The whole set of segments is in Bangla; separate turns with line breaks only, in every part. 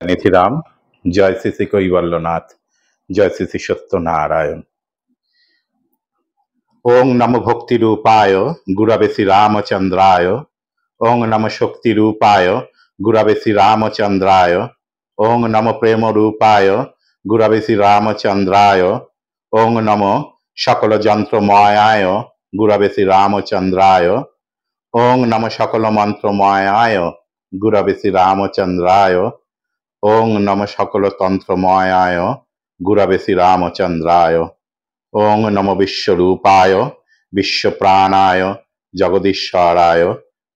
নিধিরাম। জয় শ্রী শ্রী কৈবল্যনাথ, জয় শ্রী শ্রী সত্যনারায়ণ। ওং নম ভক্তি রূপায় গুরবে শ্রী রামচন্দ্রায়। ওং নম শক্তি রূপায় গুরবে শ্রী রামচন্দ্রায়। ওং নম প্রেম রূপায় গুরবে শ্রী রামচন্দ্রায়। ওং নম সকল যন্ত্রময়ায় গুরবে শ্রী রামচন্দ্রায়। ওং নম সকল মন্ত্রময়ায় গুরবে শ্রী রামচন্দ্রায়। ওং নম সকল তন্ত্রময়ায় গুরবে শ্রী রামচন্দ্রায়। ওং নম বিশ্বরূপায় বিশ্বপ্রাণায় জগদীশ্বরায়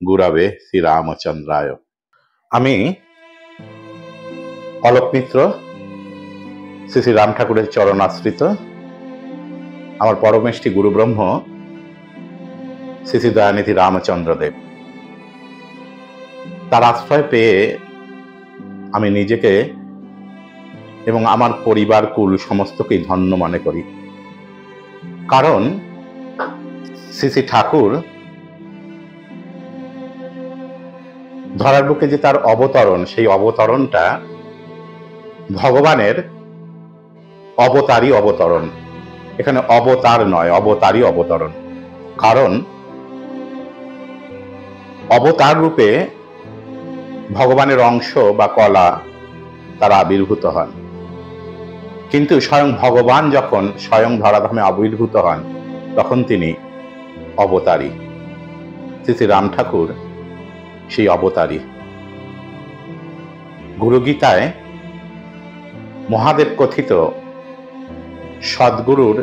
গুরবে শ্রী রামচন্দ্রায়। আমি অলোক মিত্র, শ্রী শ্রী রাম ঠাকুরের চরণাশ্রিত। আমার পরমেষ্টি গুরু ব্রহ্ম শ্রী শ্রী দয়ানিধি রামচন্দ্রদেব, তার আশ্রয় পেয়ে আমি নিজেকে এবং আমার পরিবার কুল সমস্তকেই ধন্য মনে করি। কারণ শ্রী শ্রী ঠাকুর ধরার বুকে যে তার অবতরণ, সেই অবতরণটা ভগবানের অবতারই অবতরণ। এখানে অবতার নয়, অবতারই অবতরণ। কারণ অবতার রূপে ভগবানের অংশ বা কলা তারা আবির্ভূত হন, কিন্তু স্বয়ং ভগবান যখন স্বয়ং ধরাধামে আবির্ভূত হন তখন তিনি অবতারী। শ্রী শ্রী রাম ঠাকুর সেই অবতারী। গুরুগীতায় মহাদেব কথিত সদ্গুরুর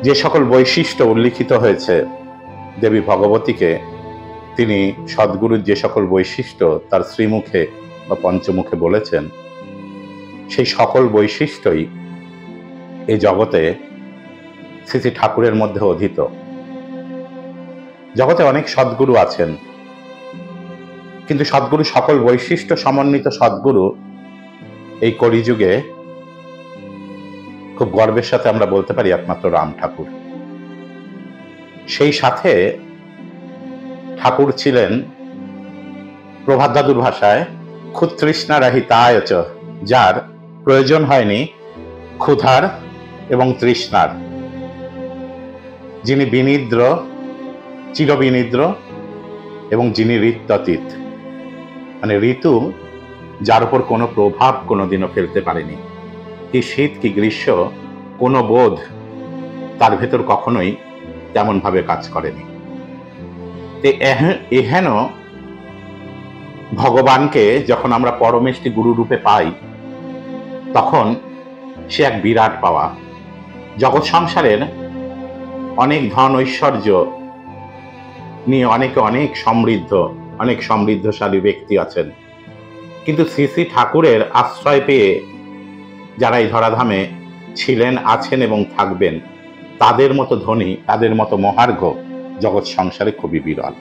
যে সকল বৈশিষ্ট্য উল্লিখিত হয়েছে, দেবী ভগবতীকে তিনি সদ্গুরুর যে সকল বৈশিষ্ট্য তার শ্রীমুখে বা পঞ্চমুখে বলেছেন, সেই সকল বৈশিষ্ট্যই এই জগতে শ্রী শ্রী ঠাকুরের মধ্যে অধীত। জগতে অনেক সদ্গুরু আছেন, কিন্তু সদ্গুরু সকল বৈশিষ্ট্য সমন্বিত সদ্গুরু এই কলিযুগে খুব গর্বের সাথে আমরা বলতে পারি একমাত্র রাম ঠাকুর। সেই সাথে ঠাকুর ছিলেন প্রভাত দাদুর ভাষায় ক্ষুতৃষ্ণা রাহিতায় চ, যার প্রয়োজন হয়নি ক্ষুধার এবং তৃষ্ণার, যিনি বিনিদ্র, চিরবিনিদ্র এবং যিনি ঋত্যতীত, মানে ঋতু যার উপর কোনো প্রভাব কোনোদিনও ফেলতে পারেনি। কি শীত কি গ্রীষ্ম কোনো বোধ তার ভেতর কখনোই তেমন ভাবে কাজ করেনি। এহেন ভগবানকে যখন আমরা পরমেষ্টি গুরু রূপে পাই, তখন সে এক বিরাট পাওয়া। জগৎ সংসারের অনেক ধন ঐশ্বর্য নিয়ে অনেকে অনেক সমৃদ্ধ, অনেক সমৃদ্ধশালী ব্যক্তি আছেন, কিন্তু শ্রী শ্রী ঠাকুরের আশ্রয় পেয়ে যারা এই ধরাধামে ছিলেন, আছেন এবং থাকবেন, তাদের মতো ধনী, তাদের মতো মহার্ঘ জগৎ সংসারে খুবই বিরল।